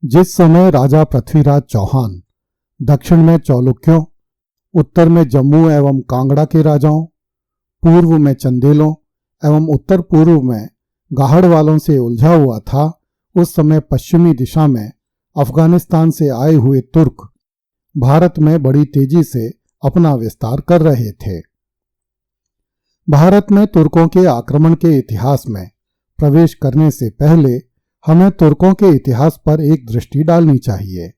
जिस समय राजा पृथ्वीराज चौहान दक्षिण में चालुक्यों, उत्तर में जम्मू एवं कांगड़ा के राजाओं, पूर्व में चंदेलों एवं उत्तर पूर्व में गाहड़ वालों से उलझा हुआ था, उस समय पश्चिमी दिशा में अफगानिस्तान से आए हुए तुर्क भारत में बड़ी तेजी से अपना विस्तार कर रहे थे। भारत में तुर्कों के आक्रमण के इतिहास में प्रवेश करने से पहले हमें तुर्कों के इतिहास पर एक दृष्टि डालनी चाहिए।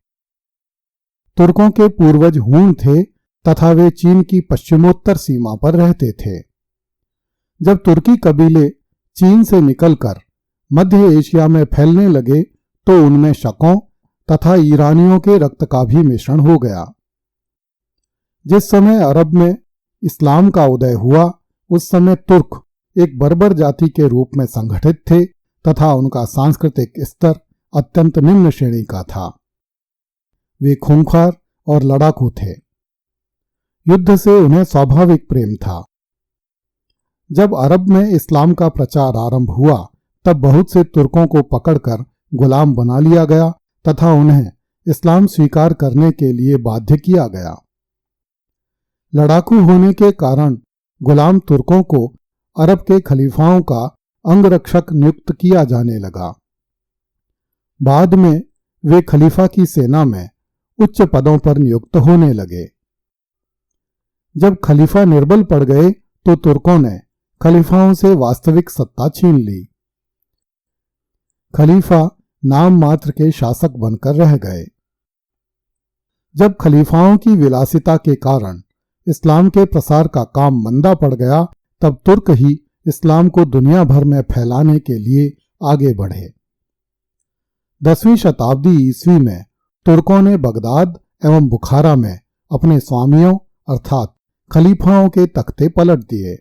तुर्कों के पूर्वज हूण थे तथा वे चीन की पश्चिमोत्तर सीमा पर रहते थे। जब तुर्की कबीले चीन से निकलकर मध्य एशिया में फैलने लगे तो उनमें शकों तथा ईरानियों के रक्त का भी मिश्रण हो गया। जिस समय अरब में इस्लाम का उदय हुआ उस समय तुर्क एक बर्बर जाति के रूप में संगठित थे तथा उनका सांस्कृतिक स्तर अत्यंत निम्न श्रेणी का था। वे खूंखार और लड़ाकू थे। युद्ध से उन्हें स्वाभाविक प्रेम था। जब अरब में इस्लाम का प्रचार आरंभ हुआ तब बहुत से तुर्कों को पकड़कर गुलाम बना लिया गया तथा उन्हें इस्लाम स्वीकार करने के लिए बाध्य किया गया। लड़ाकू होने के कारण गुलाम तुर्कों को अरब के खलीफाओं का अंगरक्षक नियुक्त किया जाने लगा। बाद में वे खलीफा की सेना में उच्च पदों पर नियुक्त होने लगे। जब खलीफा निर्बल पड़ गए तो तुर्कों ने खलीफाओं से वास्तविक सत्ता छीन ली। खलीफा नाम मात्र के शासक बनकर रह गए। जब खलीफाओं की विलासिता के कारण इस्लाम के प्रसार का काम मंदा पड़ गया तब तुर्क ही इस्लाम को दुनिया भर में फैलाने के लिए आगे बढ़े। 10वीं शताब्दी ईस्वी में तुर्कों ने बगदाद एवं बुखारा में अपने स्वामियों अर्थात खलीफाओं के तख्ते पलट दिए।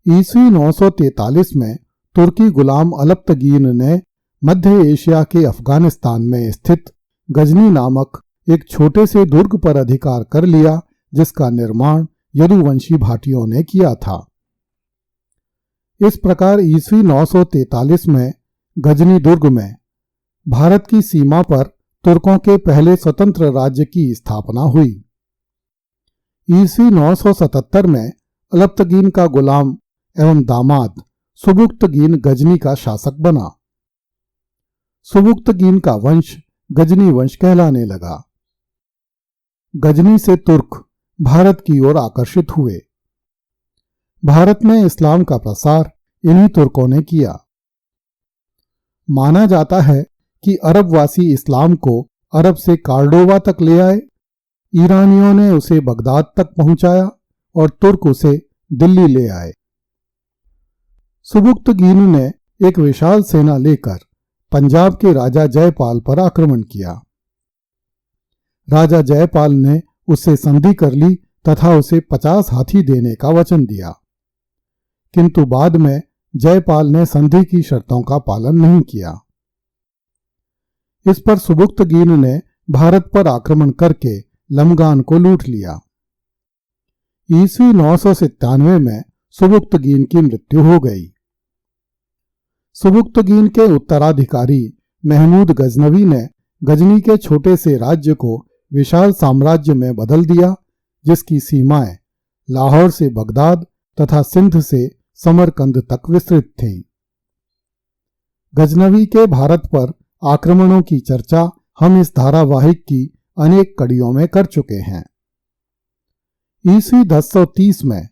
ईस्वी 943 में तुर्की गुलाम अलप्तगीन ने मध्य एशिया के अफगानिस्तान में स्थित गजनी नामक एक छोटे से दुर्ग पर अधिकार कर लिया जिसका निर्माण यदुवंशी भाटियों ने किया था। इस प्रकार ईस्वी 943 में गजनी दुर्ग में भारत की सीमा पर तुर्कों के पहले स्वतंत्र राज्य की स्थापना हुई। ईस्वी 977 में अलप्तगीन का गुलाम एवं दामाद सुबुक्तगीन गजनी का शासक बना। सुबुक्तगीन का वंश गजनी वंश कहलाने लगा। गजनी से तुर्क भारत की ओर आकर्षित हुए। भारत में इस्लाम का प्रसार इन्हीं तुर्कों ने किया। माना जाता है कि अरबवासी इस्लाम को अरब से कार्डोवा तक ले आए, ईरानियों ने उसे बगदाद तक पहुंचाया और तुर्क उसे दिल्ली ले आए। सुबुक्तगीन ने एक विशाल सेना लेकर पंजाब के राजा जयपाल पर आक्रमण किया। राजा जयपाल ने उससे संधि कर ली तथा उसे 50 हाथी देने का वचन दिया, किंतु बाद में जयपाल ने संधि की शर्तों का पालन नहीं किया। इस पर सुबुक्तगीन ने भारत पर आक्रमण करके लमगान को लूट लिया। ईस्वी 997 में सुबुक्तगीन की मृत्यु हो गई। सुबुक्तगीन के उत्तराधिकारी महमूद गजनवी ने गजनी के छोटे से राज्य को विशाल साम्राज्य में बदल दिया जिसकी सीमाएं लाहौर से बगदाद तथा सिंध से समरकंद तक विस्तृत थीं। गजनवी के भारत पर आक्रमणों की चर्चा हम इस धारावाहिक की अनेक कड़ियों में कर चुके हैं। ईस्वी 1030 में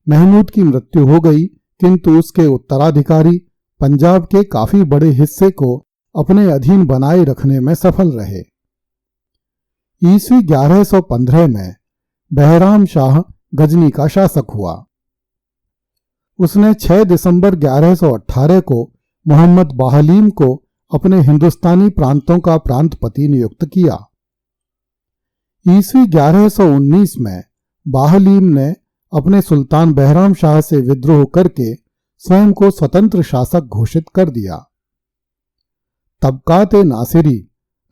महमूद की मृत्यु हो गई, किंतु उसके उत्तराधिकारी पंजाब के काफी बड़े हिस्से को अपने अधीन बनाए रखने में सफल रहे। ईस्वी 1115 में बहराम शाह गजनी का शासक हुआ। उसने 6 दिसंबर 1118 को मोहम्मद बाहलीम को अपने हिंदुस्तानी प्रांतों का प्रांतपति नियुक्त किया। ईस्वी 1119 में बाहलीम ने अपने सुल्तान बहराम शाह से विद्रोह करके स्वयं को स्वतंत्र शासक घोषित कर दिया। तबकात नासिरी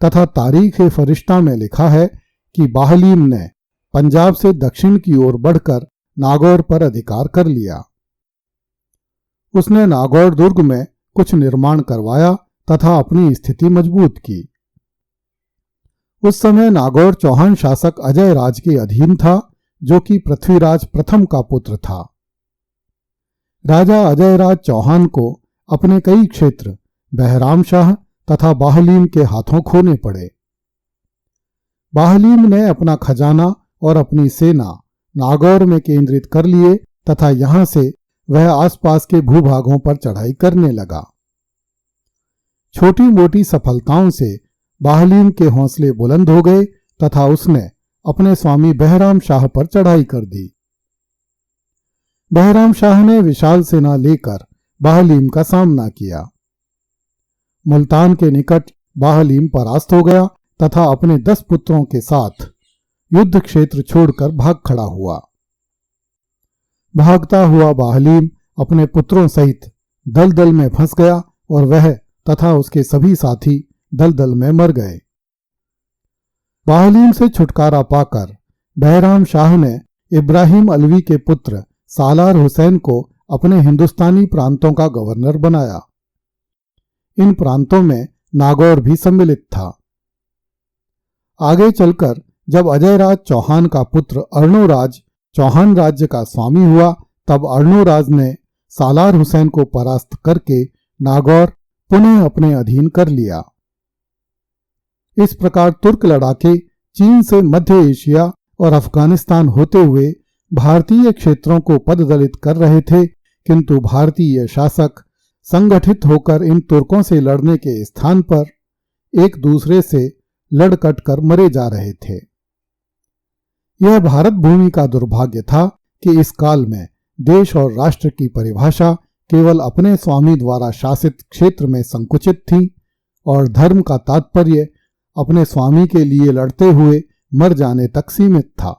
तथा तारीख फरिश्ता में लिखा है कि बाहलीम ने पंजाब से दक्षिण की ओर बढ़कर नागौर पर अधिकार कर लिया। उसने नागौर दुर्ग में कुछ निर्माण करवाया तथा अपनी स्थिति मजबूत की। उस समय नागौर चौहान शासक अजय राज के अधीन था, जो कि पृथ्वीराज प्रथम का पुत्र था। राजा अजय राज चौहान को अपने कई क्षेत्र बहराम शाह तथा बाहलीम के हाथों खोने पड़े। बाहलीम ने अपना खजाना और अपनी सेना नागौर में केंद्रित कर लिए तथा यहां से वह आसपास के भूभागों पर चढ़ाई करने लगा। छोटी मोटी सफलताओं से बाहलीम के हौसले बुलंद हो गए तथा उसने अपने स्वामी बहराम शाह पर चढ़ाई कर दी। बहराम शाह ने विशाल सेना लेकर बाहलीम का सामना किया। मुल्तान के निकट बाहलीम परास्त हो गया तथा अपने 10 पुत्रों के साथ युद्ध क्षेत्र छोड़कर भाग खड़ा हुआ। भागता हुआ बाहलीम अपने पुत्रों सहित दलदल में फंस गया और वह तथा उसके सभी साथी दलदल में मर गए। बाहलीम से छुटकारा पाकर बहराम शाह ने इब्राहिम अलवी के पुत्र सालार हुसैन को अपने हिंदुस्तानी प्रांतों का गवर्नर बनाया। इन प्रांतों में नागौर भी सम्मिलित था। आगे चलकर जब अजयराज चौहान का पुत्र अर्णोराज चौहान राज्य का स्वामी हुआ, तब अर्णोराज ने सालार हुसैन को परास्त करके नागौर पुनः अपने अधीन कर लिया। इस प्रकार तुर्क लड़ाके चीन से मध्य एशिया और अफगानिस्तान होते हुए भारतीय क्षेत्रों को पददलित कर रहे थे, किंतु भारतीय शासक संगठित होकर इन तुर्कों से लड़ने के स्थान पर एक दूसरे से लड़कट कर मरे जा रहे थे। यह भारत भूमि का दुर्भाग्य था कि इस काल में देश और राष्ट्र की परिभाषा केवल अपने स्वामी द्वारा शासित क्षेत्र में संकुचित थी और धर्म का तात्पर्य अपने स्वामी के लिए लड़ते हुए मर जाने तक सीमित था।